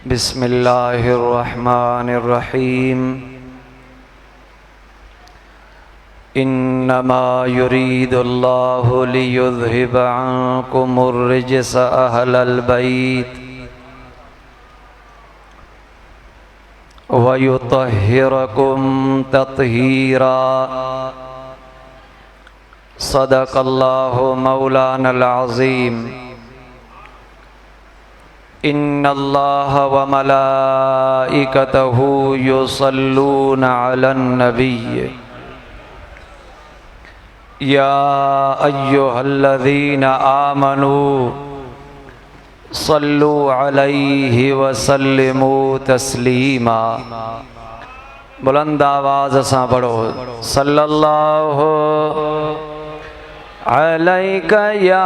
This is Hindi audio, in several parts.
बिस्मिल्लाहिर्रहमानिर्रहीम। इन्नमा युरीदुल्लाहु लियुज़हिबा अन्कुमुर्रिज्स अहलल बैत व युतहिरकुम तत्हीरा। सदक़ल्लाहु मौलानल अज़ीम। इन्नल्लाह व मलाइकतहु युसल्लूना अलन नबिय्य या अय्युहल्लज़ीना आमनू सल्लु अलैहि व सल्लिमू तस्लीमा। बुलंद आवाज़ सां पढ़ो सल्लल्लाहु अलैका या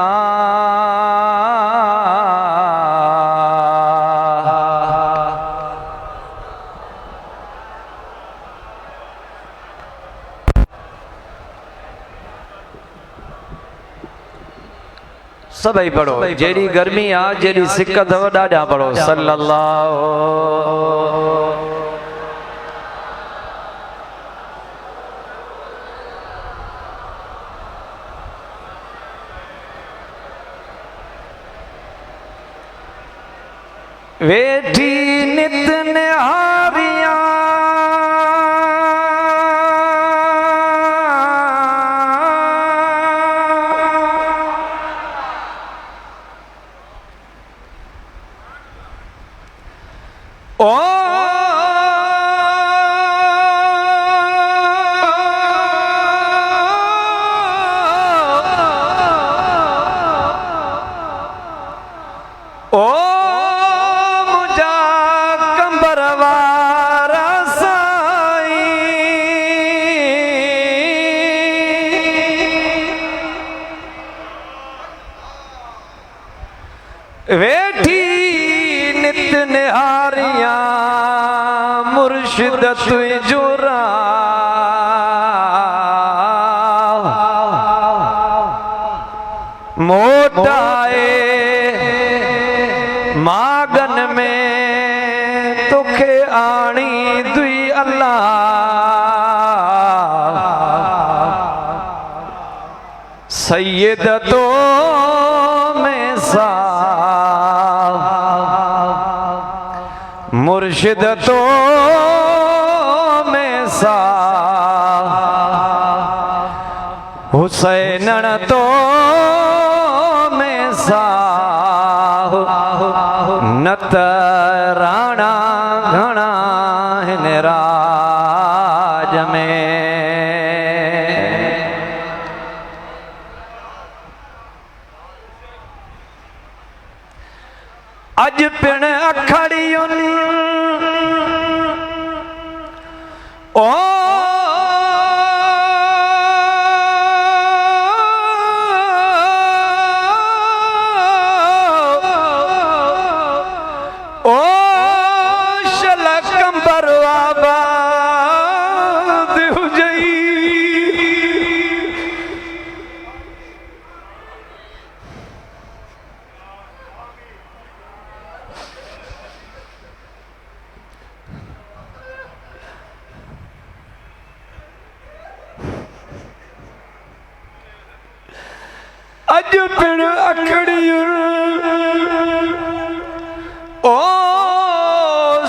सभई पढ़ो। जेड़ी गर्मी आ जेड़ी सिक्कत हो ॾाढा पढ़ो सल्लल्लाहु। वेठी नित निहारियां ओ ओ मुझा कंबरवारा साईं। वेठी नित निहारियां मुर्शिद तुझुरा मोटाए मागन में तुखे आणी दुई अल्लाह। सैयद तो में सा मुर्शिद तो में सा हुसैनन तो में सा नत राणा घणा हिन राज में। अज पिण अखड़ियुनि ओ अज पिण अखड़ियुनि ओ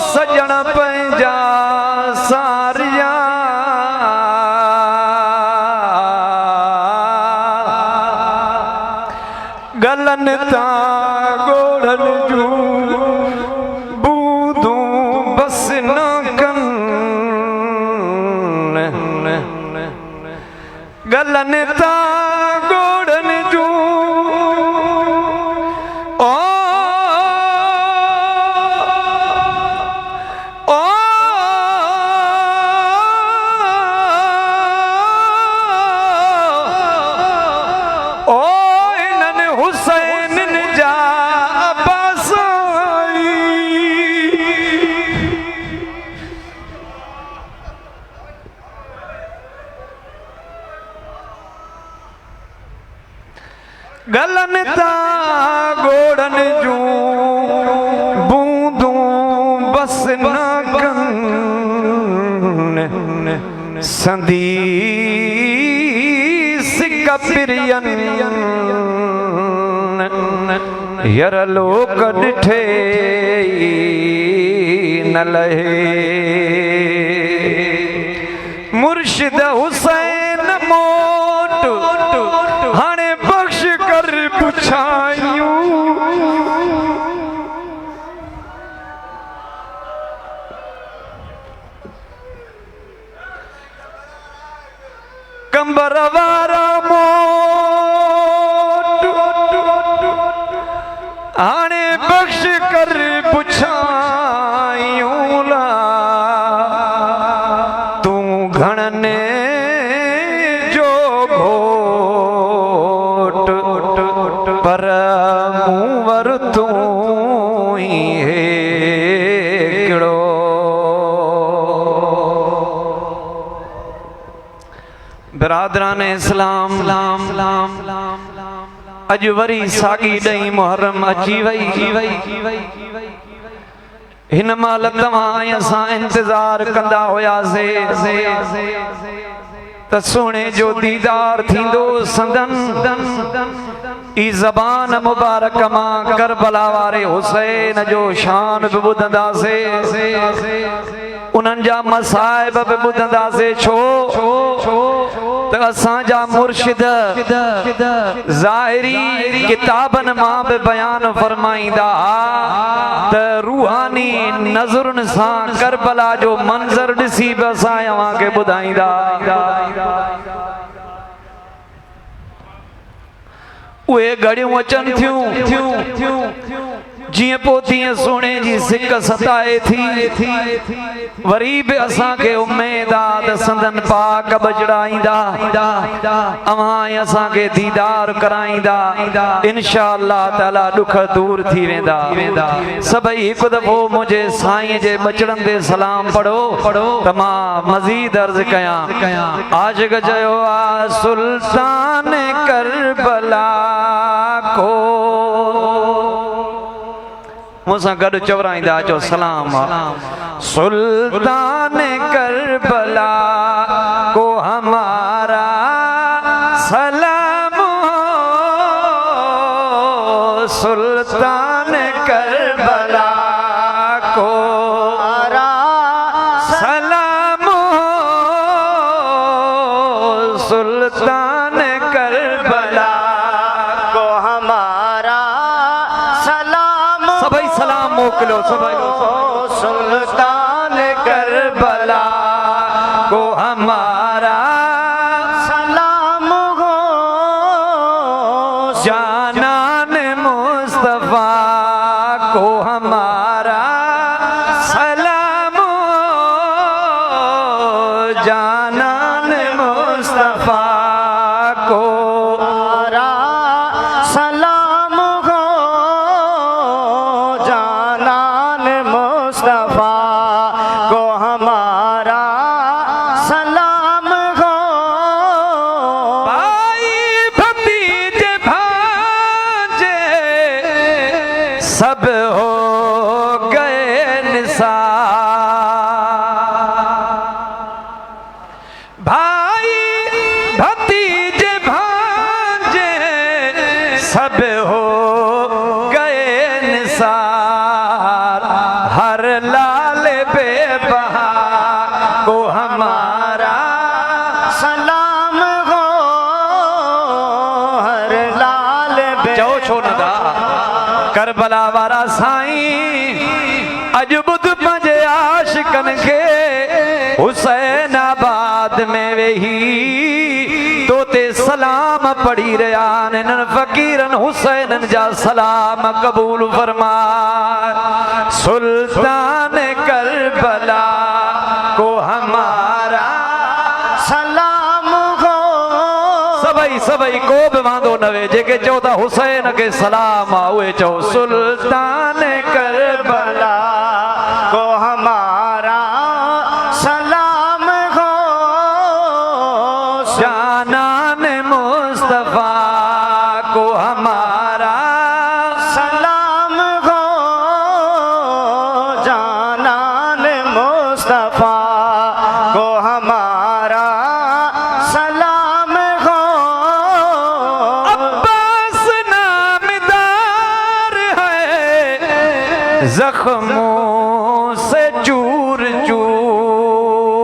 सजण पंहिंजा सारिया गलन तां गोढ़नि जूं बूंदूं बस न कनि गलन तां गोढ़नि जूं हुसैन संदी सिक्का पिरियन यर लोक डिठे न लहे मुर्शिद हुसैन मोट हाणे बख्श कर पुछायूं कंबर वारा मोट हाणे बख्श कर पुछायूं ला तू घणने जो घोट पर मूं वर तू ही हिकिड़ो बिरादरान इस्लाम अज वरी सागी ॾहीं मुहर्रम अची वई हिन महिल तव्हां असां इंतज़ार कंदा हुआसीं त सुहिणे जो दीदार थींदो संदन ई ज़बान मुबारक मां करबला वारे हुसैन जो शान बि ॿुधंदासीं उन्हनि जा मसाइब बि ॿुधंदासीं छो त असांजा मुर्शिद ज़ाहिरी किताबनि मां बि बयान फरमाईंदा त रूहानी नज़रुनि सां करबला जो मंज़र ॾिसी बि असां अव्हांखे ॿुधाईंदा उहे घड़ियूं अचनि थियूं जिए पो तीअं सोने जी सिक सताए थी वरी भी असां के उम्मीद आ त संदन पाक बजड़ाईंदा अवां असां के दीदार कराईंदा इंशाअल्लाह ताला दुख दूर थी वेंदा सभई एक दफो मुझे साईं जे बचड़न दे सलाम पढ़ो त मां मजीद अर्ज कयां आशिक जयो आ सुल्तान करबला को मुझा गड चवराईंदा चो सलाम सुल्तान करबला को हमारा सलाम सुल्तान करबला को सलाम सुल्तान करबला को हमारा सलाम सभी सलाम मोकलो सभी सुल्तान करबला को हमारा सलाम हो जानान मुस्तफा को हमारा सलाम जानान मुस्तफा को हमारा सलाम हो जानान मुस्तफा को हमारा सलाम हो भाई भतीजे भांजे सब हो गए निसार भाई भतीजे भांजे सब हो गए निसार हर लाल बेबहा को हमारा सलाम हो हर लाल चओ छो न दा करबला वारा साईं अज बुध पंहिंजे आशिकन खे हुसैनाबाद में वेही तोते सलाम पढ़ी रहिया आहिनि इन्हनि फ़क़ीरनि हुसैननि जा सलाम क़बूल फरमा सुल्तान करबला को हमारा सलाम हो सभई को बि वांदो न वे जेके चओ था हुसैन खे सलाम आ उहे चओ सुल्तान करबला को हमारा सलाम हो जानान मुस्तफा को हमारा सलाम हो जानान मुस्तफा को हमारा जख्मों से चूर चूर।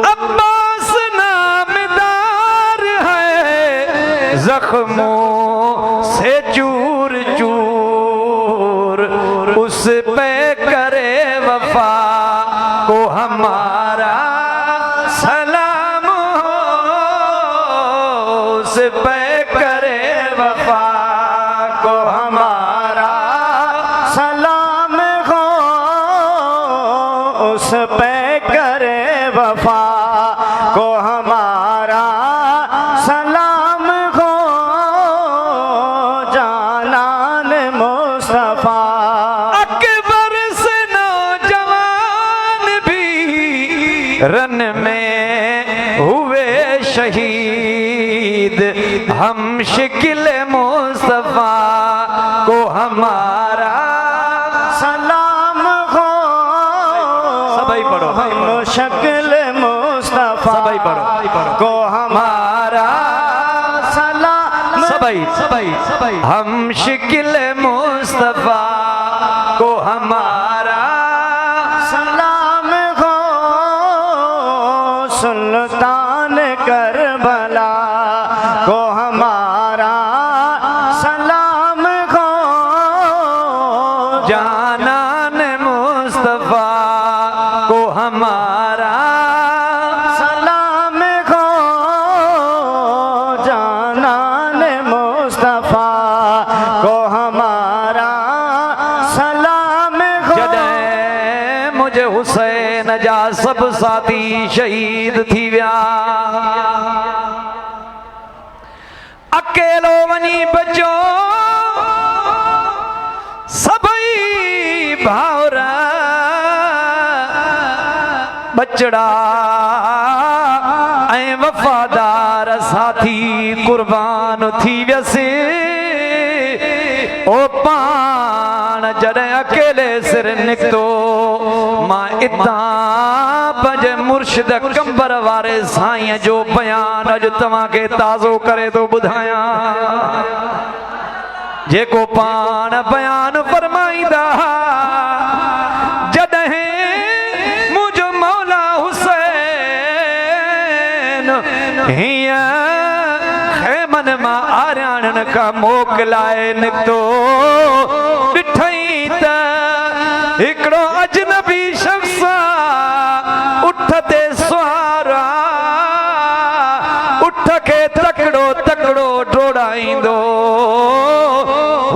अब्बास नामदार है जख्मों से चूर चूर। उस पे करे वफा को हमारा सलाम हो। उस पे करे वफा को हमारा सलाम हो। उस पे करे वफा को हमारा सलाम हो। जानान मुस्तफा अकबर से नौजवान भी रन में हुए शहीद। हम शिकिल मुस्तफा को हमारा सलाम हो। सबाई पढ़ो। हम शक्ल मुस्तफा सबाई पढ़ो को हमारा सलाम। सबाई सबाई सबाई। हम शिकिल मुस्तफा को हमारा सलाम हो। सुल्तान करबला को हमारा सलाम हो। जानान मुस्तफा को हमारा सलाम हो। जानान मुस्तफा को हमारा सलाम हो। जॾहिं मुझे हुसैन जा सब साथी शहीद थी विया। अकेलो वञी बचो सभई भाउर बचड़ा ऐं वफ़ादार साथी कुर्बान थी वियसि। ओ पाण जॾहिं अकेले सिर निकितो मां इतां पंहिंजे मुर्शिद कंबर वारे साईं जो बयान अॼु तव्हांखे ताज़ो करे थो ॿुधायां। जेको पाण बयान फरमाईंदा जॾहिं मुंहिंजो मौला हुसैन हीअं खेमन मां आरियाणनि खां मोकिलाए निकितो। ॾिठई त हिकिड़ो अजनबी शख्स उठ ते सुवार उठ खे तकड़ो तकड़ो डोड़ाईंदो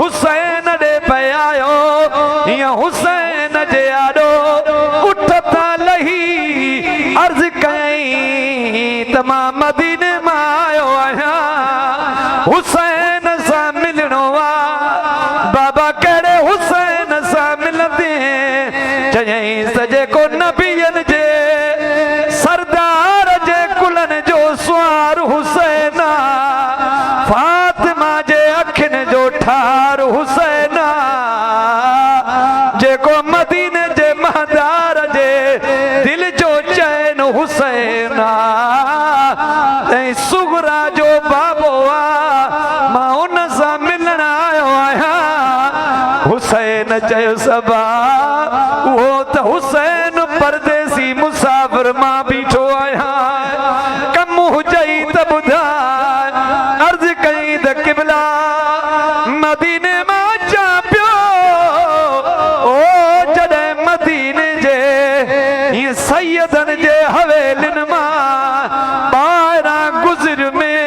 हुसैन ॾे पे आयो। हीअं हुसैन जे आॾो उठ तां लही अर्ज़ कयई त मां मदीने मां आयो आहियां हुसैन सां मिलणो आहे। बाबा कहिड़े हुसैन सां मिलंदे? चयई सॼे को नबियनि जे सरदार जे कुलनि जो सुवार हुसैन। फातिमा जे अखियुनि जो ठार हुसैन। जेको मदीने जे महदार जे दिल जो चैन हुसैन। ऐं सुगरा जो बाबो आहे मां उन सां मिलण आयो आहियां। हुसैन चयो सबा उहो त हुसैन परदेसी मुसाफ़िर मां बीठो आहियां। कम हुजई त ॿुधाए। अर्ज़ कई त क़िबला मदीने मां अचां पियो। ओ जॾहिं मदीने जे हीअं सैयदनि जे हवेलियुनि मां ॿाहिरां गुज़र में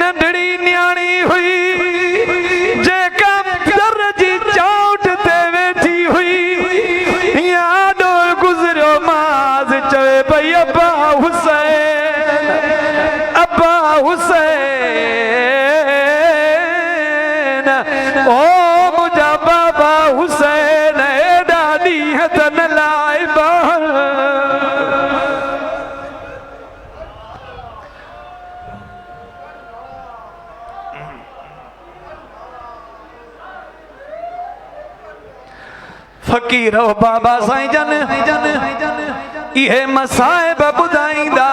नंढड़ी न्याणी हुई जेका दर जी चौट ते वेठी हुई। हीअं आॾो गुज़रियो माज़ चवे पई अब्बा हुसैन अब्बा हुसैन। ओ मुंहिंजा बाबा हुसैन एॾा ॾींहं त न लाइ फ़कीर हो बाबा साईं जन इहे मसाइब ॿुधाईंदा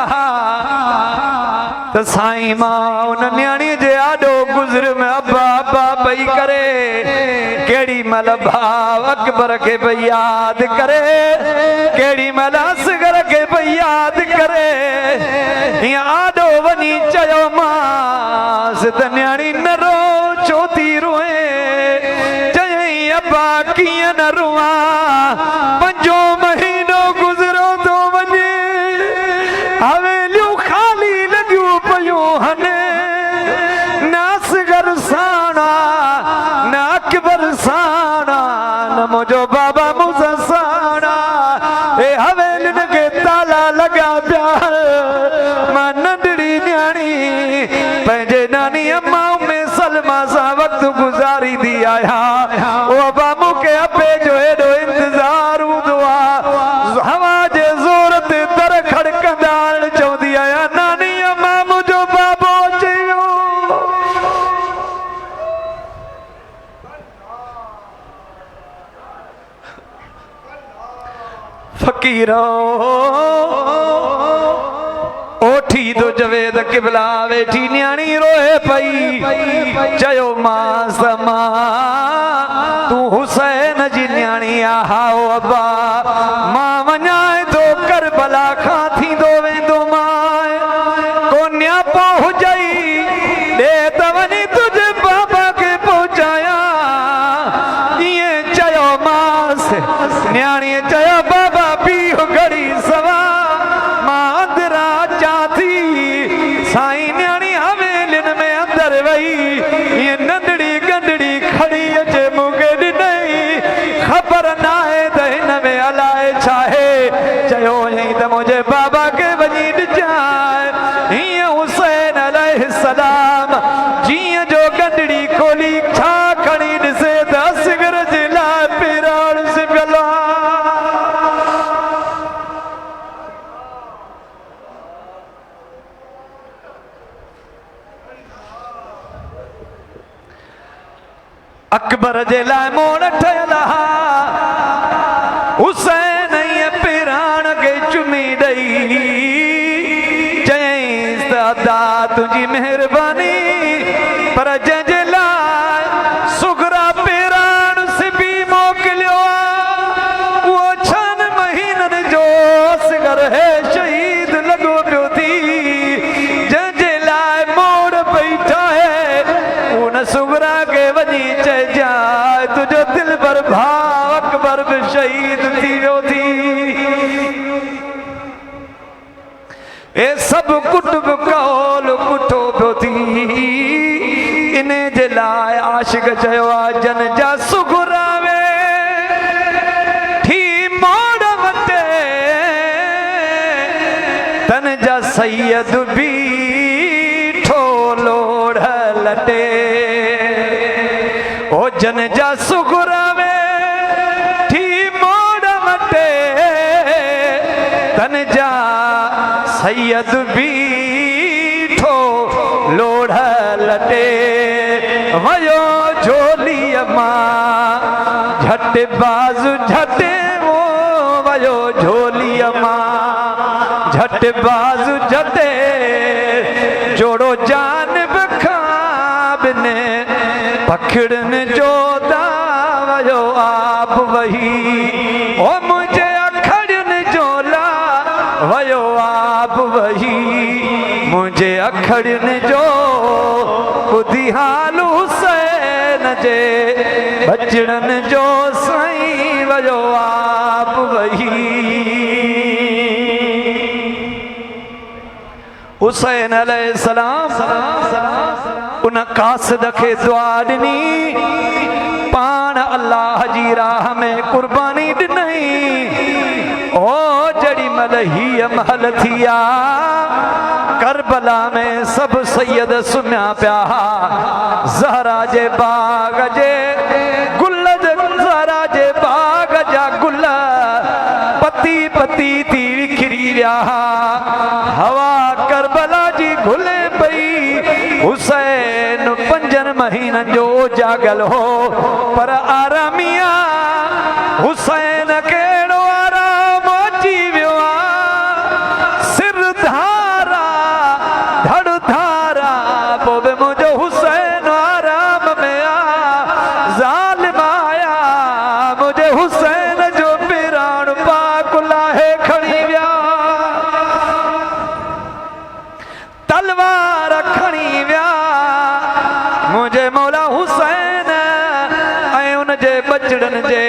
त साईं मां उन न्याणी जे आॾो गुज़र में अब्बा अब्बा पई करे। केड़ी मल भाव अकबर के भई याद करे, केड़ी मल असगर के भई याद करे। आडो वनी चयो मास त न्याणी न रो चोती रोए, चयई अब्बा कीअं न रुआ, पंजो महीनो गुज़रो तो वञे, हवेलियूं खाली लॻियूं पयूं हने, न असगर साणा न अकबर साणा न मुंहिंजो बाबा मूंसां साणा। ए हवेलियुनि खे ताला लॻा पिया, मां नंढड़ी न्याणी पंहिंजे नानी अम्मा उम्मे सलमा सां वक़्तु गुज़ारींदी आहियां। ओ अब्बा मूंखे अबे जो हेॾो इंतज़ार हूंदो आहे, हवा जे ज़ोर ते दर खड़कंदा चवंदी आहियां नानी अम्मा मुंहिंजो बाबो अची वियो। फकीरो ओठी तो जवेद किबला वेठी न्याणी रोए पई, चयो मास तू हुसैन जी न्याणी आहाओ अब्बा, मां वञाए तो करबला खां थींदो वेंदो माए, को न्यापो हुजई ॾे त वञी तुंहिंजे बाबा खे पहुचाया। ईअं चयो मास, न्याणीअ चयो बाबा बीहो घड़ी सवा, मां अंदरा अचां थी। साईं न्याणी हवेलियुनि में अंदर वई, ईअं नंढड़ी गंढड़ी खड़ी अचे मूंखे ॾिनई, ख़बर न आहे त हिन में अलाए छा आहे। चयो ईअं त मुंहिंजे बाबा खे वञी ॾिजांइ। हीअं हुसैन अलैहिस्सलाम जीअं जो गंढड़ी खोली छा खणी ॾिसे त असगर जे लाइ पिराण सिबियल आहे। अकबर जे लाइ मोड़ ठहियल हा, हुसैन ईअं पिराण खे चुमी ॾई, चयईंसि त अदा तुंहिंजी महिरबानी, पर जंहिंजे लाइ सुगरा पिराण सिबी मोकिलियो आहे, उहो 6 महीननि जो असगर है शहीद लॻो पियो थी। जंहिंजे लाइ मोड़ पई ठाहे, उन सुगरा खे वञी चइजांइ तुंहिंजो दिल भर भाउ अकबर बि शहीद थी वियो थी। ए सभु कुटुब कौल कुठो पियो थी, इन जे लाइ आशिक चयो आहे जन जा सुगुरावे थी मोड़ वटे, तन जा सैयद बीठो लोढ़ लटे। ओ जन जा सुगुरावे थी मोड़ वटे, तन जा सैयद बीठो लोढ़ लटे। वयो झोलीअ मां झट बाज़ु झटे, वो वयो झोलीअ मां झट बाज़ु झटे, जोड़ो जानब खां बिने पखड़नि जो दावयो आप वही, ओ मुझे अखड़नि जो ला वयो आप वही, मुझे अखड़नि जो ॿुधी हाल हुसैन जे बचड़नि जो साईं वयो आप वही। हुसैन अलैहिस्सलाम उन कासिद खे दुआ ॾिनी, पाण अल्लाह जी राह में कुर्बानी ॾिनई। ओ जड़ी मल हीअ महल थी आ, करबला में सब सैयद सुम्या पिया, ज़हरा जे बाग जे गुल, ज़हरा जे बाग जा गुल पती पती थी विखरी विया, हवा करबला जी घुले पई। हुसैन 5 महीननि जो जागल हो, पर आरामिया हुसैन कहिड़ो आराम अची वियो आहे, सिर धारा धड़ धारा, पोइ बि मुंहिंजो हुसैन आराम में आ। ज़ालिम आया मुझे हुसैन जो पिराण पाक लाहे खड़ी विया तलवार खड़ी विया मुझे मौला हुसैन ऐं उन जे बचड़न जे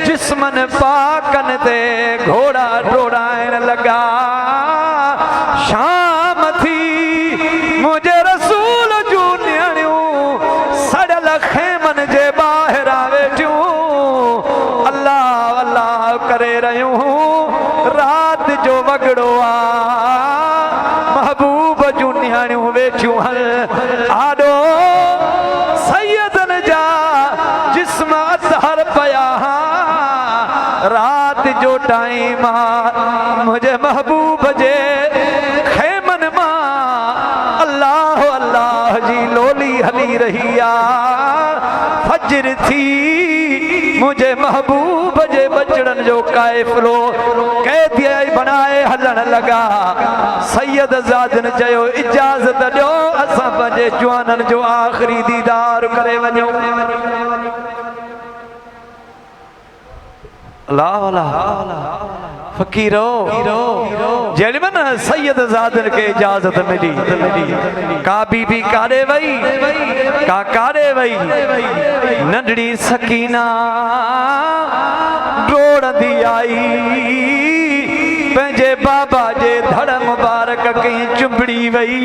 जिस्मन पाकन ते घोड़ा डोड़ाइण लगा शाम थी मुझे रसूल जू न्याणियूं सड़ल खेमन जे ॿाहिर वेठियूं अल्लाह अल्लाह करे रहियूं रात जो वगड़ो आ महबूब जू न्याणियूं वेठियूं हल आडो सैयदन जा जिस्म अतहर पया रात जो टाइम आ मुझे महबूब जे खेमन मां अल्लाह अल्लाह जी लोली हली रही आ फजर थी मुझे महबूब जे बचड़न जो काफ़िलो कैदिया बनाए हलण लगा सैयद ज़ादन चयो इजाज़त ॾियो असां पंहिंजे जवाननि जो आख़िरी दीदार करे वञूं अल्लाह अल्लाह फकीरो जेॾी महिल सैयद ज़ादन के इजाज़त मिली का बीबी काॾे वई का काॾे वई नंढड़ी सकीना डोड़ंदी आई पंहिंजे बाबा जे धड़ मुबारक खे चुंबड़ी वई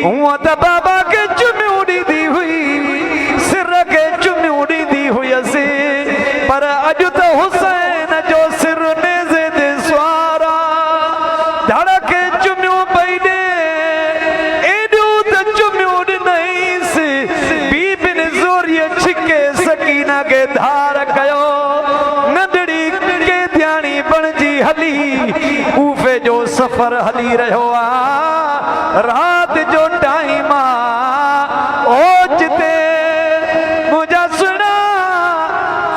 हूअं त बाबा खे चुमियूं ॾींदी हुई सिर खे चुमियूं ॾींदी हुयसि पर अॼु त हुसैन जो सिर नेज़े ते सुवारा धड़ खे चुमियूं पई ॾे एॾियूं त चुमियूं ॾिनईसि बीबिन ज़ोरीअ छिके सकीना खे धार कयो नंढड़ी कैदियाणी बणजी हली कूफे जो सफ़र हली रहियो आ रात जो टाइम आ ओचिते मुंहिंजा सुहिणा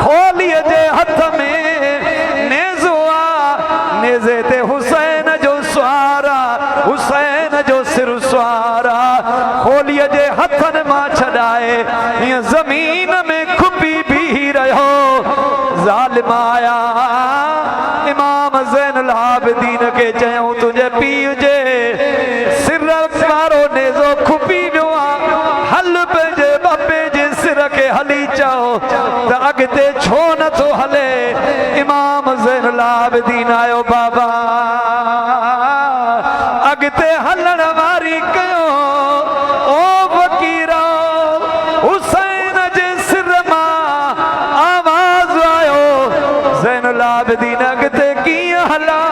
खोलीअ जे हथ में नेज़ो आ नेज़े ते हुसैन जो सुवारा हुसैन जो सिर सुवारा खोलीअ जे हथनि मां छॾाए हीअं ज़मीन में खुपी बीही रहियो ज़ालिम आया इमाम ज़ैनुल आबिदीन खे चयऊं तुंहिंजे पीउ जे सिर वारो नेज़ो खुपी वियो आहे हल पंहिंजे बाबे जे सिर खे हली चओ त अॻिते छो नथो हले इमाम ज़ैनुल आबिदीन आयो बाबा अॻिते हलण वारी कयो ओ फ़कीरो हुसैन जे सिर मां आवाज़ आयो ज़ैनुल आबिदीन अॻिते कीअं हलां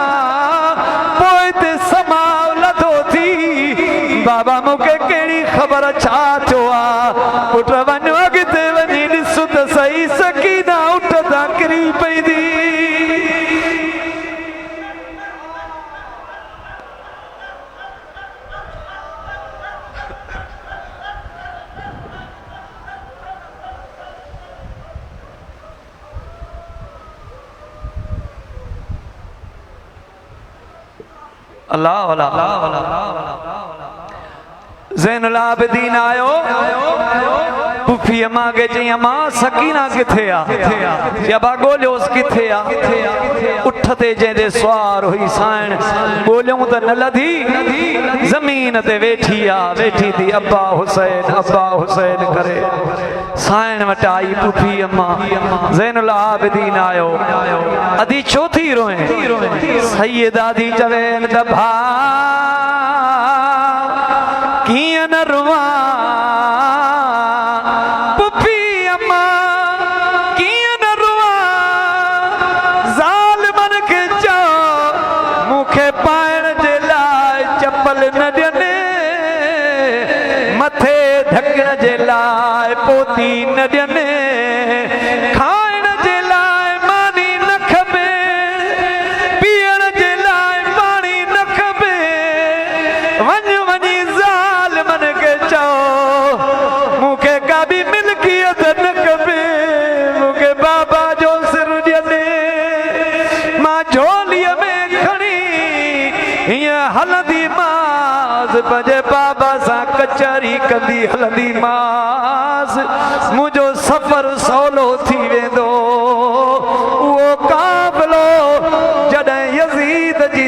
पोइ ते समाव लथो थी बाबा मूंखे कहिड़ी ख़बर छा थियो आहे पुट वञो अॻिते वञी ॾिस त सही सकीना उठ तां किरी पई थी अल्लाह ज़ैनुल आबिदीन आयो पुफी अम्मा के चई अम्मा सकीना किथे आ या बा गोलियोस किथे आ उठ ते जंहिंजे सवार हुई साइण गोलियूं त न लधी ज़मीन ते वेठी थी अब्बा हुसैन करे साइण वटि आई पुफी अम्मा ज़ैनुल आबिदीन आयो अधी छो थी रोए सैयद आदी चवेन त भा कीअं न रुआ पुफी अम्मा कीअं न रुआ ज़ालिमन खे चओ मूंखे पाइण जे लाइ चपल न ॾियनि मथे ढकण जे लाइ पोती न ॾियनि खाइण जे लाइ मानी न खपे पीअण जे लाइ पाणी न खपे वञ वञी ज़ालिमन खे चओ मूंखे का बि मिल्कियत न खपे मूंखे बाबा जो सिर ॾियनि मां झोलीअ में खणी हीअं हलंदी मास पंहिंजे बाबा सां कचहरी कंदी हलंदी मास मुंहिंजो सफ़र सवलो थी वेंदो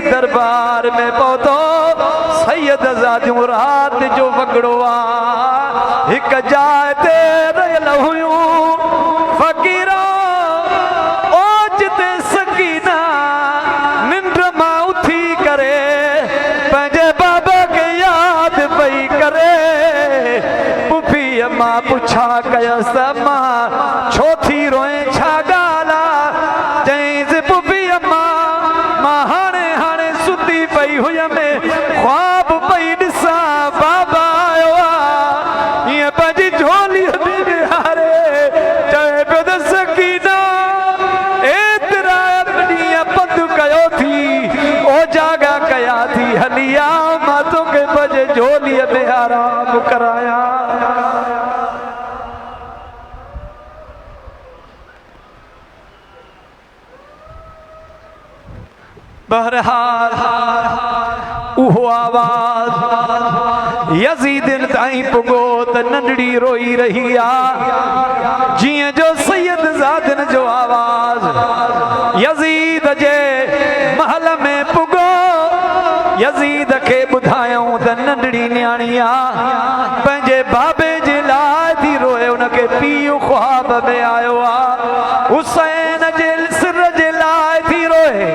दरबार में पहुतो सैयद आजादियूं रात जो वगड़ो आ एक जाए ते रहियल हुयूं फकीरो ओजते सकीना निंड मां उथी करे पंहिंजे बाबा के याद पई करे पुफीअ मां पुछा कयसि मां छो थी रोए छा ॻाल्हि आहे चईंसि पुफीअ मां हाणे हाणे सुती पई हुयमि ख्वाब पई ॾिसां बाबा आयो आहे हीअं पंहिंजी झोलीअ में विहारे चए पियो त सकीना एतिरा ॾींहं पंधु कयो थी ओ जागा कया थी हली आ मां तोखे पंहिंजे झोलीअ में आराम करायां बहरहाल उहो आवाज़ यज़ीदिन ताईं पुॻो त नंढड़ी रोई रही आ जीअं जो सैयद ज़ादिन जो आवाज़ यज़ीद जे महल में पुॻो यज़ीद खे ॿुधायूं त नंढड़ी न्याणी आ पंहिंजे बाबे जे लाइ थी रोए उनखे पीउ ख्वाब में आयो आ हुसैन जे सिर जे लाइ थी रोए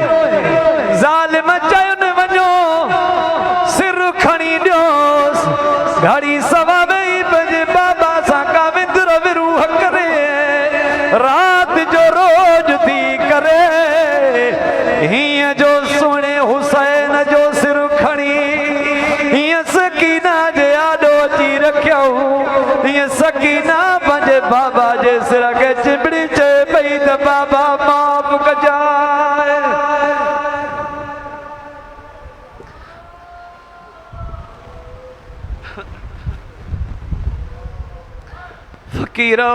ज़ालिम चयुनि वञो सिर खणी ॾियोसि घड़ी सवा में पंहिंजे बाबा सां का विंदर विरूह करे राति जो रोज थी करे हीअं जो सुणे हुसैन जो सिर खणी हीअं सकीना जे आॾो अची रखियऊं हीअं सकीना पंहिंजे बाबा जे सिर खे चिंबड़ी चए पई त बाबा माफ़ कजाए फकीरो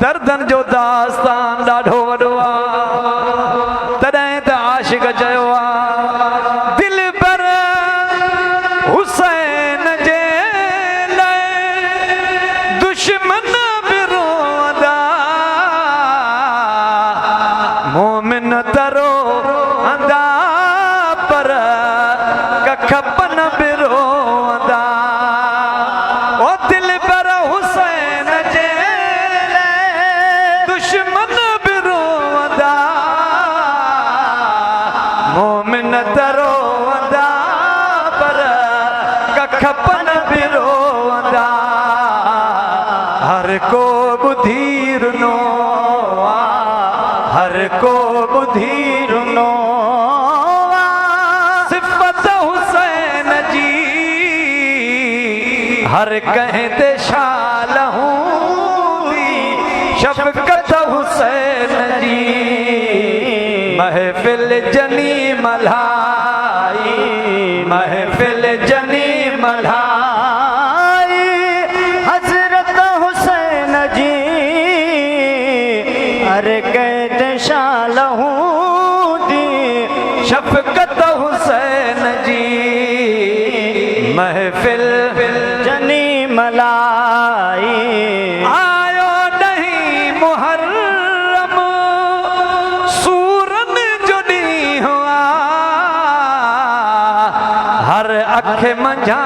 दर्दन जो दास्तान ॾाढो वॾो आहे तॾहिं त आशिक़ चयो आहे दिल पर हुसैन जे लाइ दुश्मन बि रोअंदा मोमिन त रोअंदा पर कखपन बि रोअंदा ओ दिल पर हुसैन जे दुश्मन बि रोअंदा मोमिन त रोअंदा पर कखपन बि रोअंदा हर को ॿुधी रुनो हर को ॿुधी रुनो सिफ़त हुसैन जी हर कंहिं ते शाल हूंदी शफ़क़त हुसैन जी महफ़िल जनी मल्हाई महफ़िल जनी मल्हाई हज़रत हुसैन जी हर कंहिं ते शाल हूंदी शफ़क़त हुसैन जी महफ़िल जनी मलाई आयो नहीं मुहर्रम सूरन जो ॾींहुं हर अख मंझा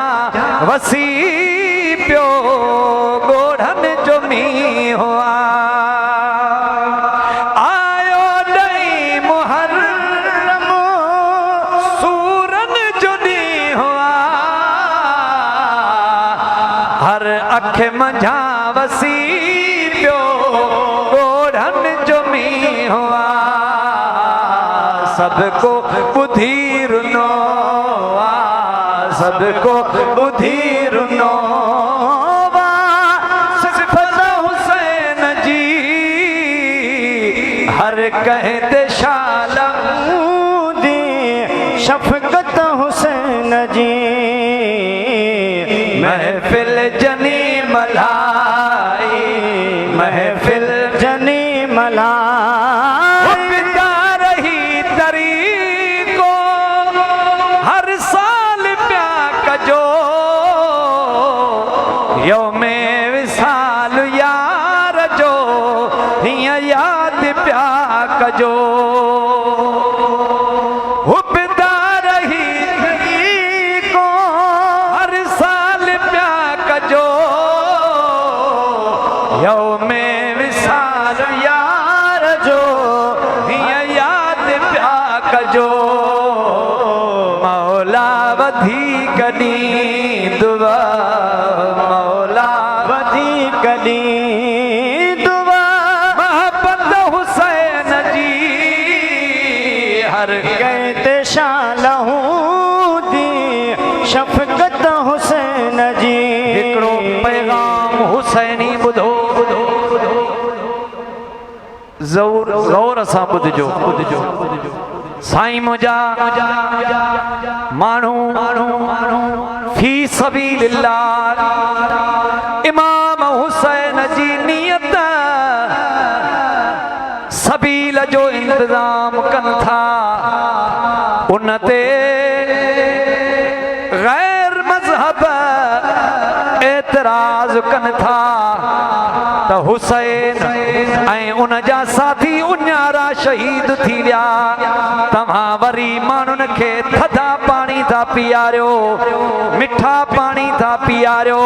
वसी पियो ॻोढ़नि जो मींहुं आयो नहीं मुहर्रम सूरन जो ॾींहुं हर अख मंझा वसी पियो ॻोढ़नि जो मींहुं सबको ॿुधी रुनो सबको ॿुधी रुनो सिफ़त हुसैन जी हर कंहिं ते शाल हूंदी शफ़क़त हुसैन जी महफ़िल जनी मल्हाई महफ़िल जनी मलाई पिता रही तरीक़ो हर साल प्या कजो यौमे विसाल यार जो हीअं यादि प्या कजो वधिक ॾींदुव मौला वधिक ॾींदुव मोहब्बत हुसैन जी हर कहते शाल हूंदी शफ़क़त हुसैन जी। हिकिड़ो पैगाम हुसैनी ॿुधो ज़रूर ग़ौर सां ॿुधजो साईं मुंहिंजा माण्हू फी सबीलिल्लाह इमाम हुसैन जी नियत सबील जो इंतज़ाम कनि था उन ते गैर मज़हब एतराज़ कनि था त हुसैन ऐं उन जा साथी उन्यारा शहीद थी विया तव्हां वरी माण्हुनि खे थधा पाणी था पीआरियो मिठा पाणी था पीआरियो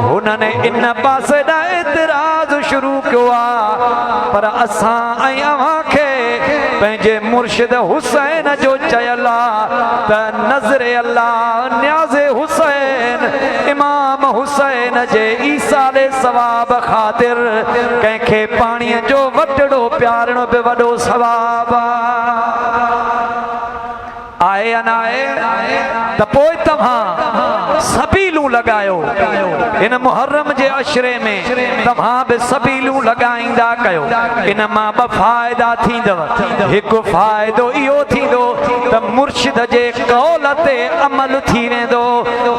हुननि इन पासे ॾांहुं एतराज़ शुरू कयो आहे पर असां ऐं अव्हांखे पंहिंजे मुर्शिद हुसैन जो चयल आहे त नज़रे अल्लाह न्याज़े हुसैन इमाम हुसैन जे ईसाले सवाब ख़ातिर कंहिंखे पाणीअ जो वटिड़ो प्यारणो बि वॾो सवाब आहे या न आहे त पोइ तव्हां सबीलूं लॻायो इन मुहर्रम जे अशरे में तव्हां बि सबीलूं लॻाईंदा कयो इन मां ॿ फ़ाइदा थींदव हिकु फ़ाइदो इहो थींदो त मुर्शिद जे कौल ते अमल थी वेंदो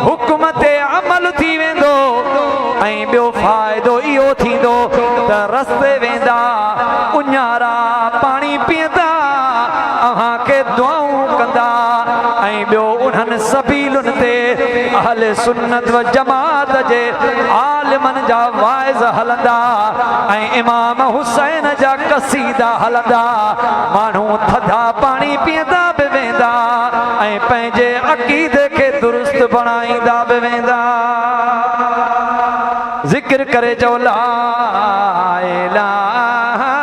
हुकुम ते अमल थी वेंदो ऐं ॿियो फ़ाइदो इहो थींदो त रस्ते वेंदा उन्यारा पाणी पीअंदा अव्हांखे दुआऊं कंदा ऐं ॿियो उन्हनि सबीलुनि ते अहले सुन्नत व जमात जे आलिमनि जा वाइज़ हलंदा ऐं इमाम हुसैन जा क़सीदा हलंदा माण्हू थधा पाणी पीअंदा बि वेंदा ऐं पंहिंजे अक़ीदे खे दुरुस्त बणाईंदा बि वेंदा ज़िक्र करे चओ ला इलाहा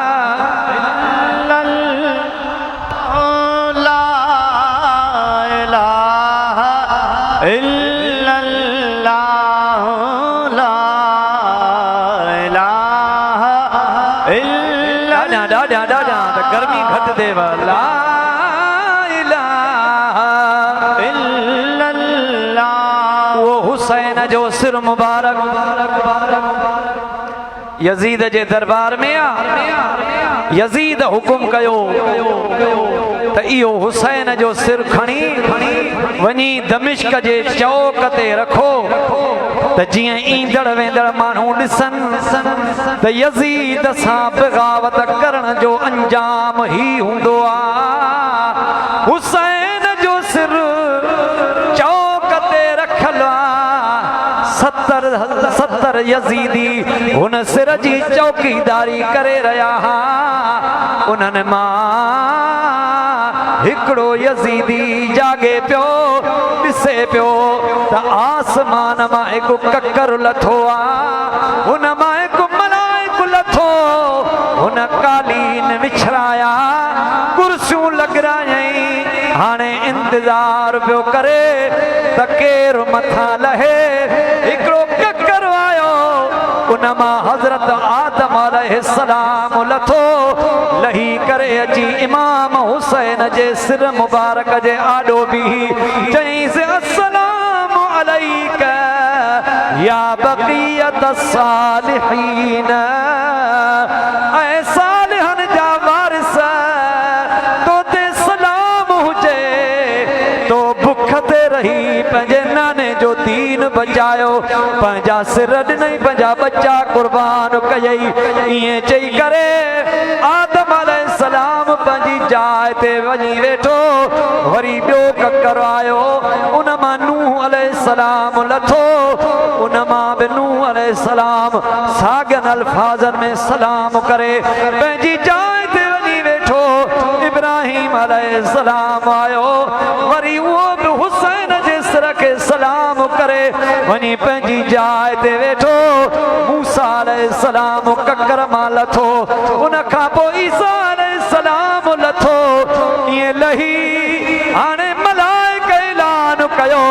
गर्मी घट देव ला इलाहा इल्लल्लाह वो हुसैन जो सिर मुबारक यजीद जे दरबार में यजीद हुकुम कयो त इहो हुसैन जो सिर खणी वञी दमिश्क जे चौक ते रखो त जीअं ईंदड़ वेंदड़ माण्हू ॾिसनि त यजीद सां बग़ावत करण जो अंजाम ई हूंदो आहे हुसैन जो सिर चौक ते रखियल आहे 70 यजीदी हुन सिर जी चौकीदारी करे रहिया हुआ उन्हनि मां हिकिड़ो यजीदी जागे पियो ॾिसे पियो त आसमान मां हिकु ककर लथो आहे हुन मां हिकु मलाइक लथो हुन कालीन विछराया कुर्सियूं लॻरायई हाणे इंतज़ार पियो करे त केरु मथां लहे हिकिड़ो ककर आयो उन मां हज़रत आदम अलैहिस्सलाम लथो लही करे अची इमाम हुसैन जे सिर मुबारक जे आॾो बि चईंसि अस्सलामु अलैका या बक़ियत सालिहीन ऐं सालिहनि जा वारिस तो ते सलाम हुजे तो बुख ते रही पंहिंजे नाने जो दीन बचायो पंहिंजा सिर ॾिनई पंहिंजा बच्चा कुर्बान कयई ईअं चई करे आदम अलैहिस्सलाम पंहिंजी जाइ ते वञी वेठो वरी ॿियो ककर आयो उन मां नूह अलैहिस्सलाम लथो उन मां बि नूह अलैहिस्सलाम साॻियनि अल्फाज़नि में सलाम करे पंहिंजी जाइ ते वञी वेठो इब्राहिम अलैहिस्सलाम आयो वरी उहो बि हुसैन जे सिर खे सलाम करे वञी पंहिंजी जाइ ते वेठो मूसा अलैहिस्सलाम ककर मां लथो उन खां पोइ ईसा अलैहिस्सलाम लथो ईअं लही हाणे मलाइक ऐलान कयो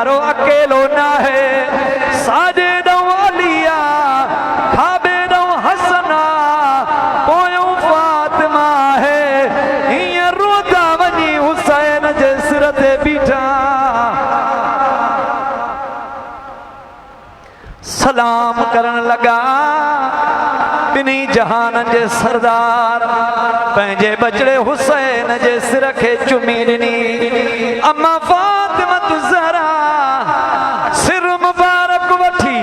यारो अकेलो ना है साजे दो अलिया खाबे दो हसना पोयो फातिमा है हीअं रोदा वञी हुसैन जे सिर ते बीठा सलाम करण लगा बिनी जहान जे सरदार पंहिंजे बचड़े हुसैन जे सिर खे चुमी ॾिनी अम्मा फातिमा ज़हरा सिर मुबारक वठी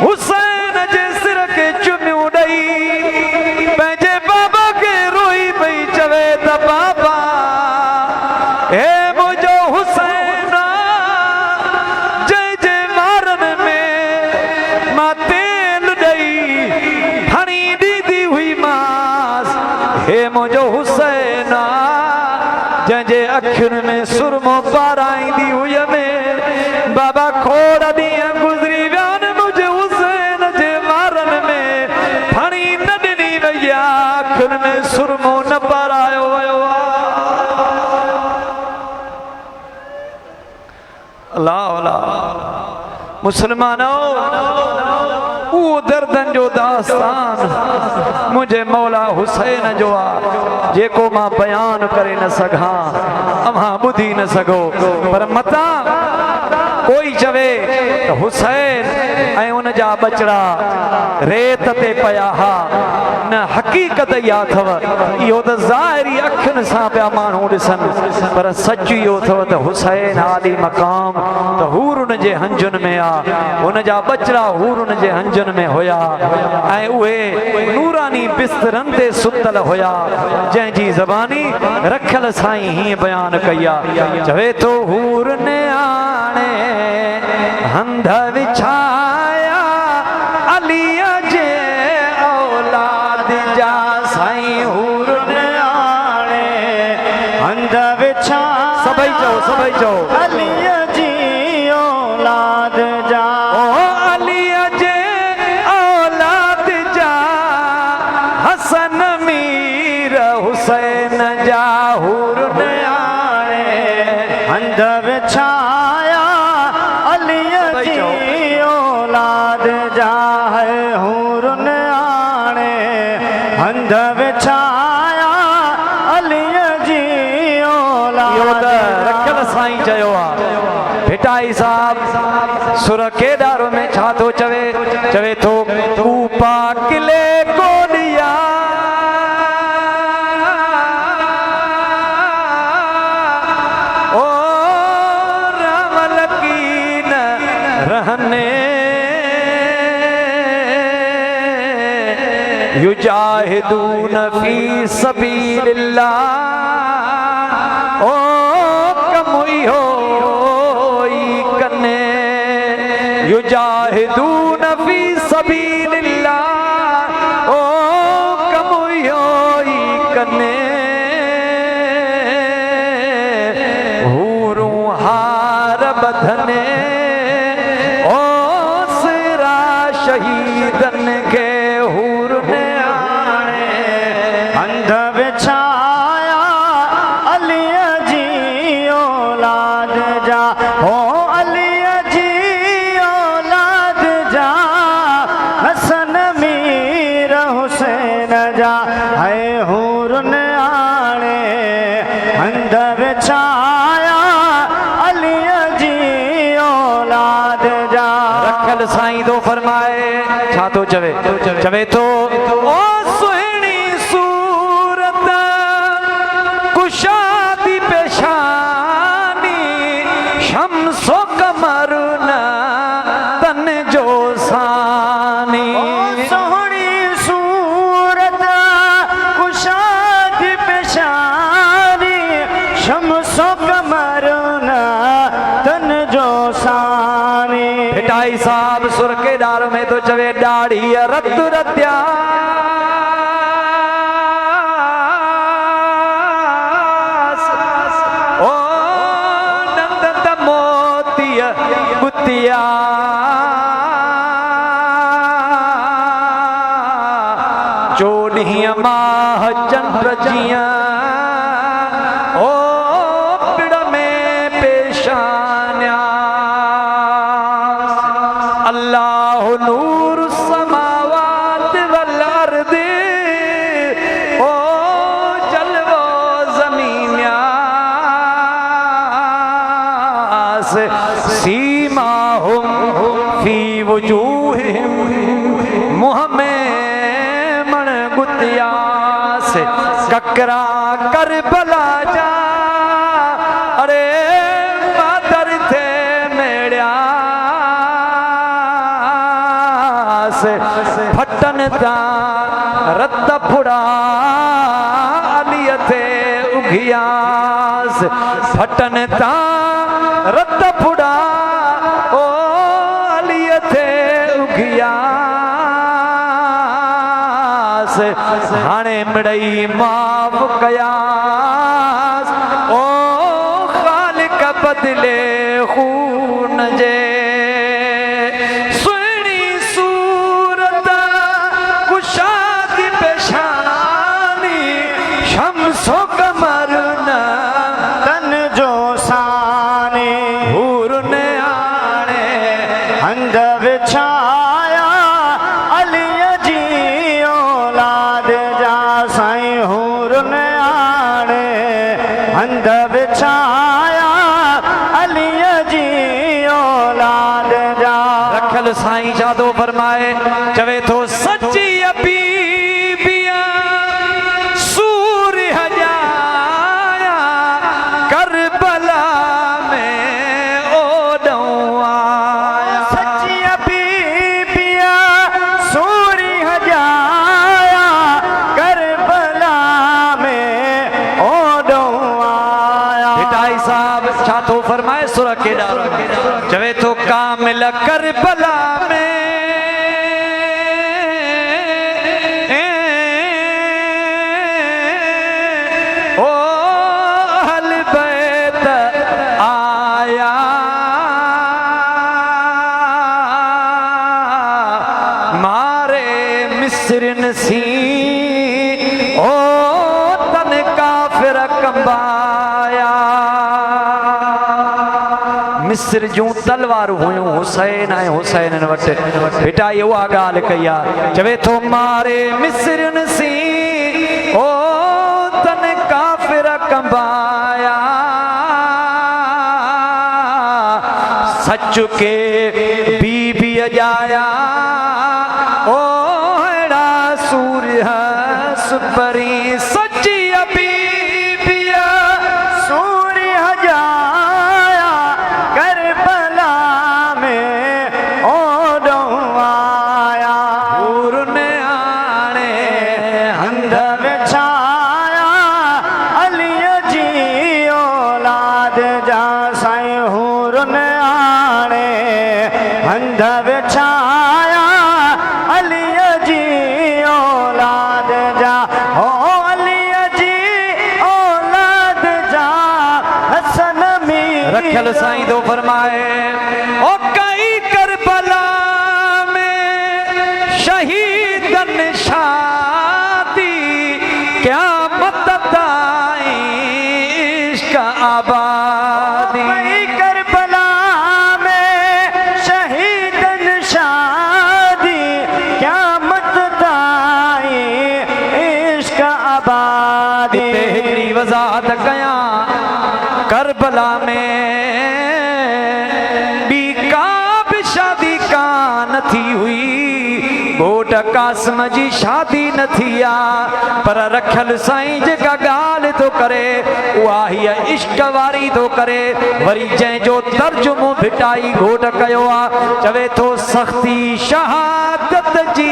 हुसैन जे सिर खे चुमियूं ॾेई पंहिंजे बाबा खे रोई पई चवे त बाबा हे मुंहिंजो हुसैन जंहिंजे वारनि में मां तेल ॾेई हणी ॾींदी हुई मांस हे मुंहिंजो हुसैन जंहिंजे अखियुनि में सुरमो पाराईंदी हुई में बाबा खोड़ ॾींहं गुज़री विया मुंहिंजे हुसैन जे वारनि में हणी न ॾिनी वई आहे अखियुनि में सुरमो न पारायो वियो अल्लाह अल्लाह मुसलमानो उहो दर्दनि जो दास्तान मुंहिंजे मौला हुसैन जो आहे जेको मां बयान करे न सघां अव्हां ॿुधी न सघो पर मतां कोई चवे त हुसैन ऐं उन जा बचड़ा रेत ते पिया हा न हक़ीक़त इहा अथव इहो त ज़ाहिरी अखियुनि सां पिया माण्हू ॾिसनि पर सच इहो अथव त हुसैन आली मक़ाम त हूर उन जे हंजुनि में आहे उन जा बचड़ा हूर उन जे हंजुनि में हुया ऐं उहे नूरानी बिस्तरनि ते सुतल हुया जंहिंजी ज़बानी रखियल साईं हीअं बयानु कई आहे चवे थो हूर ने आणे हंध विछाया अलीअ जे औलाद जा साईं हूर ने आणे हंध विछाया सभई चओ अलीअ जी औलाद जा ओ अलीअ जे औलाद जा हसन मीर हुसैन जा हूर ने आणे हंध विछाया अलीअ जी औलाद जा है हूर ने आणे हंध विछाया अलीअ जी औलाद रखियल साईं चयो आहे भिटाई साहब सुर केदारो में छा थो चवे चवे थो तू पाकिले कोलिया ओ रामल की न रहने युजाहिदून फी सबीलिल्लाह ओ कमुई हो कने युजाहिदून फी सबीलिल्लाह ओ कमुई हो कने हूरू हार बधने ओ सिरा शहीदन के हूर ने आणे हंध विछाया अलीअ जी औलाद जा हो अलीअ जी औलाद जा हसन मीर हुसैन जा है हूर ने आणे हंध विछाया अलीअ जी औलाद जा रखियल साईं तो फरमाए छा तो चवे चवे तो ओ सुहिणी सूरत कुशादी पेशानी शम्सो कमर न तन जो सानी सोहणी सूरत कुशादी पेशानी शम्सो कमर न तन जो सानी भिटाई साहब सुर के दार में तो चवे दाढ़ी रत रत्या ओ नंद मोतिया गुतिया चोॾीह माह चंद्र जिया ओ पिड़ में पेशान्या से सीमाहुम फी वजूहिहिम मुहम्मद मन गुतिया से ककरा करबला जा अरे मादर थे मेड़िया से फटन ता रत फुड़ा अलिय थे उघियास फटन ता रत फुड़ा ओ अलिय थे उघियास हाणे मिड़ई माफ कयास ओ खालिक बदले खून जे सुहिणी सूरत कुशाद पेशानी शम्सो कमर न तन जो साने हूर ने आणे हंध विछाया अलीअ जी औलाद जा साईं हूर ने आणे हंध विछाया अलीअ जी औलाद जा रखल साईं जादो फरमाए चवे तो सच्ची बीबिया सूर्य हजाया करबला में ओडों आया सच्ची बीबिया सूरी हजाया करबला में ओडों आया हिटाई साहब छातो फरमाए सुर के डारो चवे तो कामिल करबला में ओ अहल बैत आया मारे मिस्रन सी ओ तन काफिर कंबाया मिस्र जूं तलवारूं हुयूं हुसैन ऐं हुसैन वटि बेटा इहा ॻाल्हि कई आहे चवे थो मारे मिस्रन सी ओ तन काफिर कंबाया सच के बीबी अजाया ओ अहिड़ा सूर्य सुपरी सची बीबिया सूरी हजाया करबला में ओडों आया हूर ने आणे हंध विछाया अलीअ जी औलाद जा साईं हूर ने आणे हंध विछाया अलीअ जी औलाद जा हो अलीअ जी औलाद जा हसन में रखियल साईं दो फरमाए ओ कई करबला में शहीदन शादी क्या मत ताईं इश्क आबादी वही करबला में शहीदन शादी क्या मत ताई इश्क आबादी हिकिड़ी वज़ाहत कयां करबला में ॿी का बि शादी कान थी हुई घोट कासिम जी शादी न थी आहे पर रखियल साईं जेका ॻाल्हि थो करे उहा हीअ इश्क वारी थो करे वरी जंहिंजो तर्जुमो भिटाई घोट कयो आहे चवे थो सख़्ती शहादत जी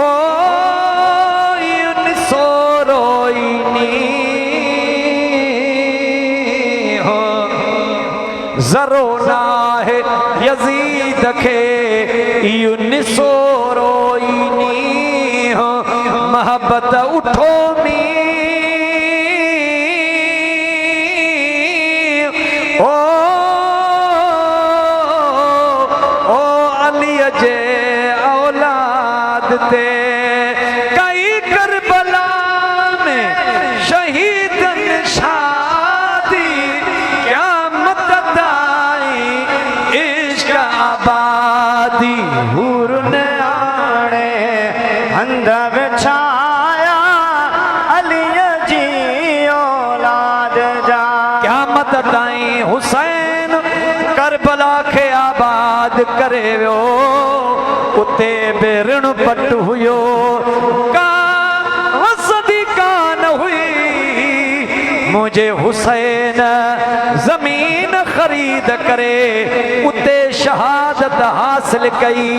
ओ ज़रो नाहे यज़ीद खे इहो निसो रोईनी हो महबत उठो नी ओ अलीअ जे औलाद ते कई करबला में शहीदन शादी क़यामत ताईं इश्क आबादी हूर ने आणे हंध विछाया क़यामत ताईं हुसैन करबला खे आबाद करे वियो उते बि ऋण पट हुयो का वसदी कान हुई मुझे हुसैन ज़मीन ख़रीद करे उते शहादत हासिल कई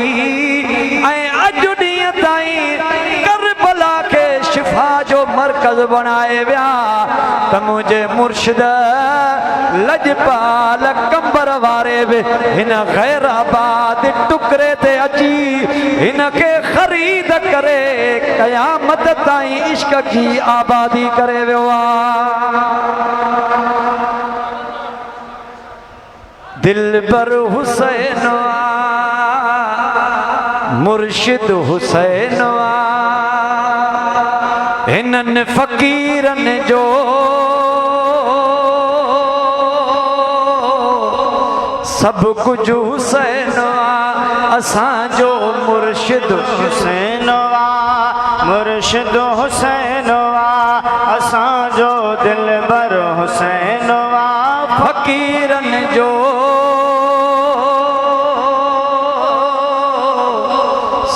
ऐं अॼु ॾींहं ताईं करबला खे शिफ़ा जो मर्कज़ बणाए विया त मुझे मुर्शिद लजपाल कंबर वारे बि हिन गैराबाद टुकरे ते अची हिन खे ख़रीद करे क़यामत ताईं इश्क जी आबादी करे वियो आहे। दिलबर हुसैन मुर्शिद हुसैन हिननि फ़क़ीरनि जो सभु कुझु हुसैन असांजो मुर्शिद हुसैन मुर्शिद हुसैन असांजो दिलबर हुसैन फ़क़ीरनि जो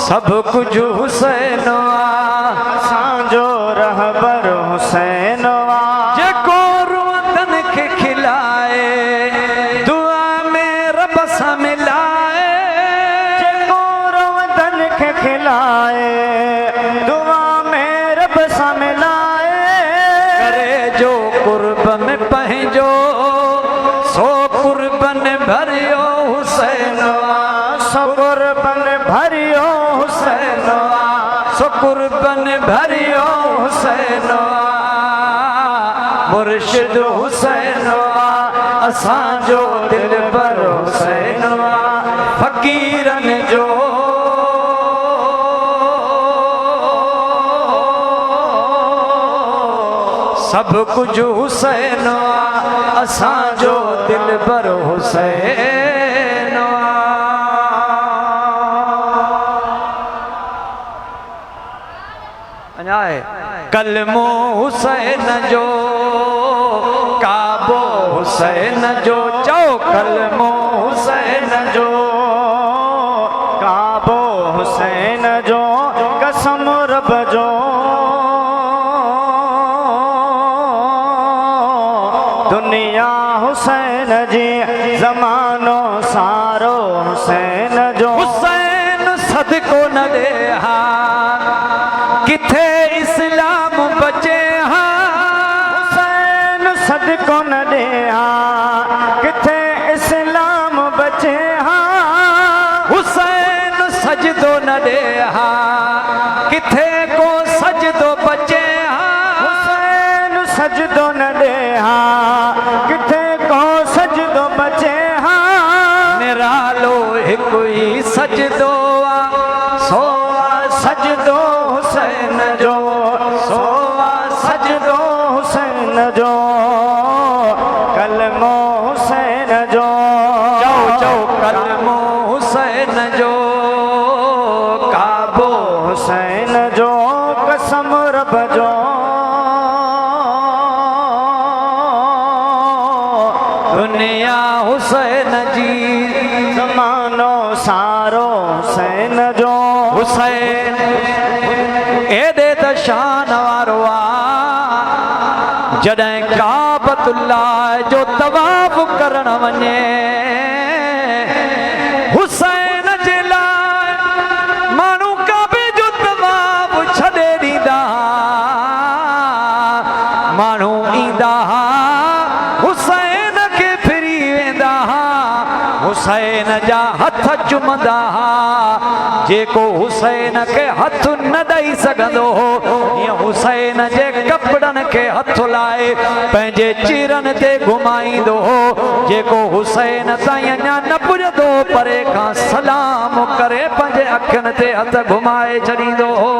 सभु कुझु हुसैन असांजो रहबर हुसैन जेको रुअंदनि खे खिलाए दुआ में रब सां मिलाए जेको रुअंदनि खे खिलाए दुआ में रब सां मिलाए करे जो कुर्ब में पंहिंजो सो कुर्बन भरियो हुसैन सो कुर्बन भरियो हुसैन सो कुर्बन भरियो हुसैन मुर्शिद हुसैन असांजो दिलबर हुसैन फ़क़ीरनि जो सभु कुझु हुसैन असांजो दिलबर हुसैन अञा आहे कलमो हुसैन जो काबो हुसैन जो चओ कलमो हुसैन जो काबो हुसैन जो कसम रब जो दुनिया हुसैन जी ज़मानो सारो हुसैन जो हुसैन सदको न दे हा किथे इस्लाम बचे हा हुसैन सदको न दे हा किथे इस्लाम बचे हा हुसैन सजदो न दे हा किथे को सजदो बचे हा हुसैन सजदो न दे हा किथे को सजदो बचे हा निरालो हिकु ई सजदो आ सो सजदो हुसैन जो सो सजदो हुसैन जो कलमो हुसैन जो चओ चओ कलमो हुसैन जो काबो हुसैन जो कसम रब जो दुनिया हुसैन जी ज़मानो सारो हुसैन जो हुसैन एॾे त शान वारो आ जॾहिं काबतुल्लाह जो तवाफ़ करण वञे हुसैन जे लाइ माण्हू काबे जो तवाफ़ छॾे ॾींदा माण्हू ईंदा हुसैन खे फिरी वेंदा हुसैन जा हथ चुमंदा जेको हुसैन खे हथ न ॾेई सघंदो हो ईअं हुसैन जे कपड़नि खे हथ लाए पंहिंजे चीरनि ते घुमाईंदो हो जेको हुसैन ताईं अञा न पुॼंदो परे खां सलाम करे पंहिंजे अखियुनि ते हथ घुमाए छॾींदो हो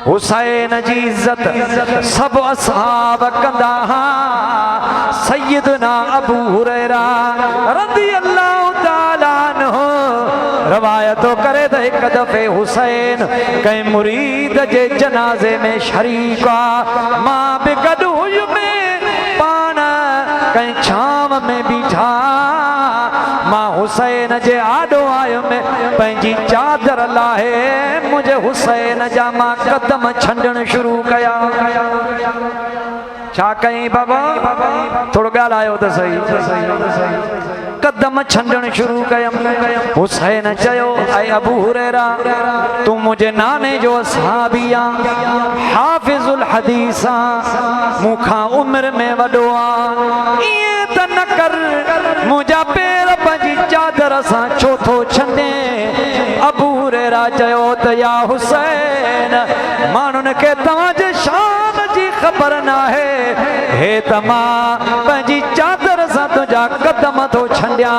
हुसैन जी इज़त सभु असहाब कंदा सैयदना अबू हुरैरा रज़ियल्लाहु ताला अन्हु रवायतो करे त हिकु दफ़े हुसैन कंहिं मुरीद जे जनाज़े में शरीक आ मां बि गॾु हुयुमि हुसैन जे आडो आयो में पंहिंजी चादर लाहे मुझे हुसैन जा मां कदम छंडण शुरू कया छा कई बाबा थोड़ो ॻाल्हायो त सही कदम छंडण शुरू कयम हुसैन चयो ऐ अबू हुरैरा तू मुझे नाने जो सहाबी आ हाफिजुल हदीस आ मूंखां उम्र में वॾो आ ईअं त न कर मुंहिंजा पेर पंहिंजी चादर सां छो थो छंडे अबू हुरैरा चयो त या हुसैन माण्हुनि खे तव्हांजे शान जी ख़बर न आहे हे त मां पंहिंजी चादर सां तुंहिंजा कदम थो छंडिया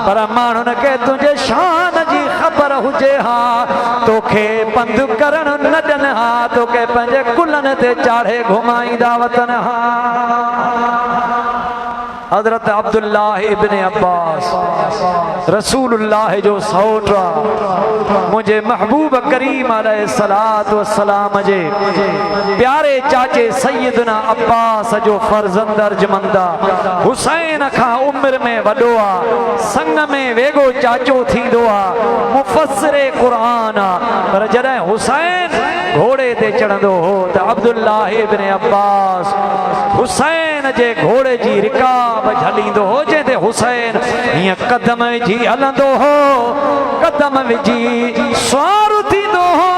पर माण्हुनि खे तुंहिंजे शान जी ख़बर हुजे हा तोखे पंधु करण न ॾियनि हा तोखे पंहिंजे कुलनि ते चाढ़े घुमाईंदा वतन हा हज़रत अब्दुल्लाह इब्न अब्बास रसूलुल्लाह जो सौट मुझे महबूब करीम अलैहिस्सलातु वस्सलाम जे प्यारे चाचे सैयदना अब्बास जो फर्जंद अर्जमंदा हुसैन खां उम्र में वॾो आ संग में वेगो चाचो थींदो आ मुफस्सिरे क़ुरान आ पर जॾहिं हुसैन घोड़े ते चढ़ंदो हो त अब्दुल्लाह इब्न अब्बास हुसैन जे घोड़े जी रिकाब झलींदो हो जंहिंते हुसैन हीअं कदम विझी हलंदो हो कदम विझी स्वार थींदो हो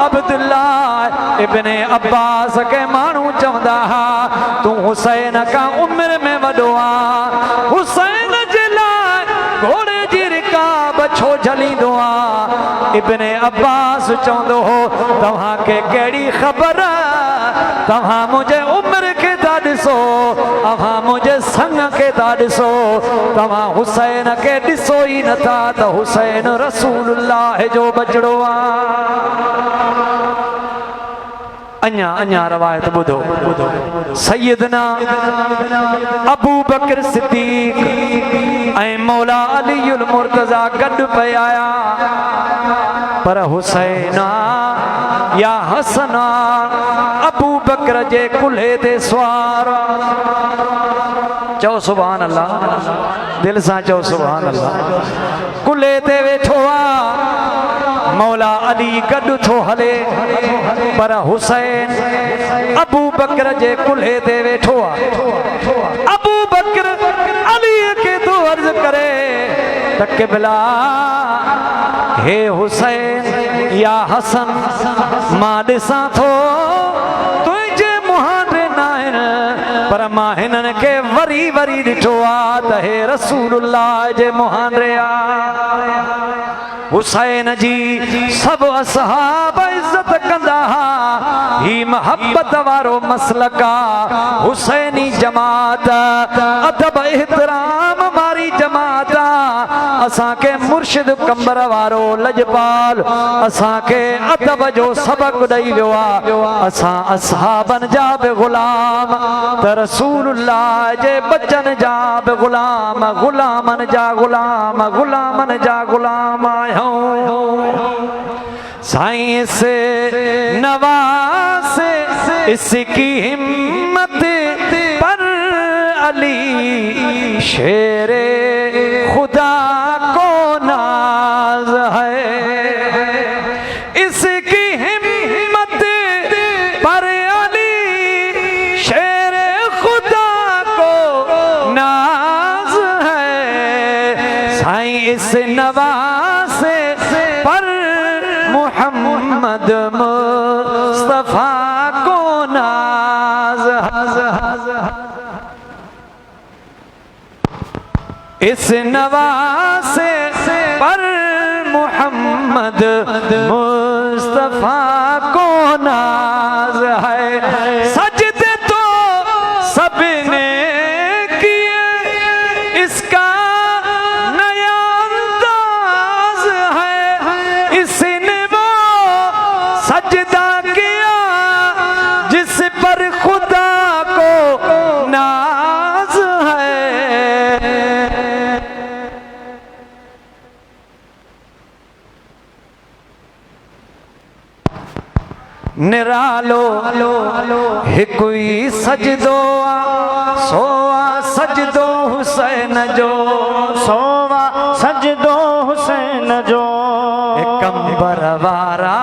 अब्दुल्लाह इब्न अब्बास के माण्हू चवंदा हा तूं हुसैन खां उम्र में वॾो आ हुसैन जे लाइ घोड़े जी रिकाब छो झलींदो आ इब्न अब्बास चवंदो हो तव्हांखे कहिड़ी ख़बर तव्हां मुंहिंजे उम्र खे था ॾिसो तव्हां मुंहिंजे संग खे था ॾिसो तव्हां हुसैन खे ॾिसो ई नथा त हुसैन रसूलुल्लाह जो बचड़ो आहे अञा अञा रवायत ॿुधो सैयदना अबू बकर सिद्दीक़ ऐं मौला अलीउल मुर्तज़ा गॾु पिया आया पर हुसैन या हसन अबू बकर जे कुल्हे ते सवार चओ सुभान अल्लाह दिल सां चओ सुभान अल्लाह कुल्हे ते वेठो आहे मौला अली गॾु थो हले पर हुसैन अबू बकर जे कुल्हे ते वेठो आहे अबू बकर अली खे थो अर्ज़ करे त क़िबला हे हुसैन या हसन मां ॾिसां थो तुंहिंजे मुहांडे न आहिनि पर मां हिननि खे वरी वरी ॾिठो आहे त हे रसूलुल्लाह जे मुहांडे आहे हुसैन जी सब असहाब इज्जत कंदा ही मोहब्बत वारो मसलक आ हुसैनी जमात अदब एहतराम वारी जमात असां के मुर्शिद कंबर वारो लजपाल असां के अदब जो सबक ॾेई वियो आहे असां असहाबन जा बि गुलाम त रसूलुल्लाह जे बचन जा बि गुलाम गुलामन जा गुलाम गुलामन जा गुलाम साईं से नवासे इसकी हिम्मत पर अली शेरे खुदा को नाज है इसकी हिम्मत पर अली शेरे खुदा को नाज है साईं इस नवासे पर मोहम्मद मुस्तफा को नाज इस नवासे पर मोहम्मद मुस्तफा को नाज है सजदे तो सबने किए इसका सजदा किया जिस पर खुदा को नाज है निरालो हिकु ई सजदो सोआ सजदो हुसैन जो सोवा सजदो हुसैन जो कंबर वारा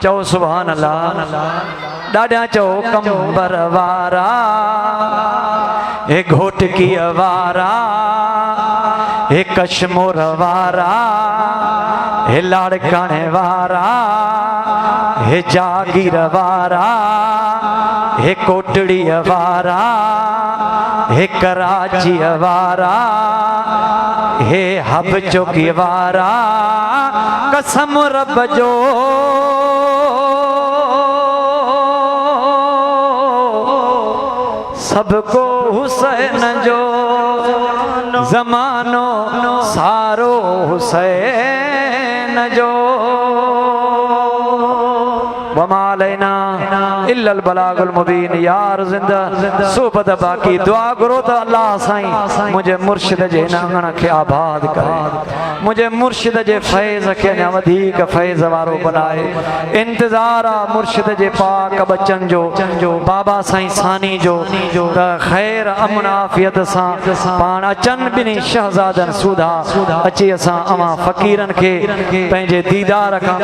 चओ सुभान अल्लाह ॾाढा चओ कंबर वारा हे घोटकी वारा हे कश्मोर वारा हे लाड़काने वारा हे जागीर वारा हे कोटड़ी वारा हे कराची वारा हे हब चौकी वारा कसम रब जो सबको हुसैन जो जमानो सारो हुसैन जो वमालैना इल्लल बलागुल मुबीन यार जिंदा सोबत बाकी दुआ करो तो अल्लाह साईं मुझे मुर्शिद जे नांगण खे आबाद करे मुझे मुर्शिद जे फैज़ खे अञा वधीक फैज़ वारो बनाए इंतज़ार आ मुर्शिद जे पाक बचन जो बाबा साईं सानी जो त ख़ैर अमन आफ़ियत सां पाण अचन ॿिन्ही शहज़ादन सुधा अची असां अवां फ़क़ीरन खे पंहिंजे दीदार खां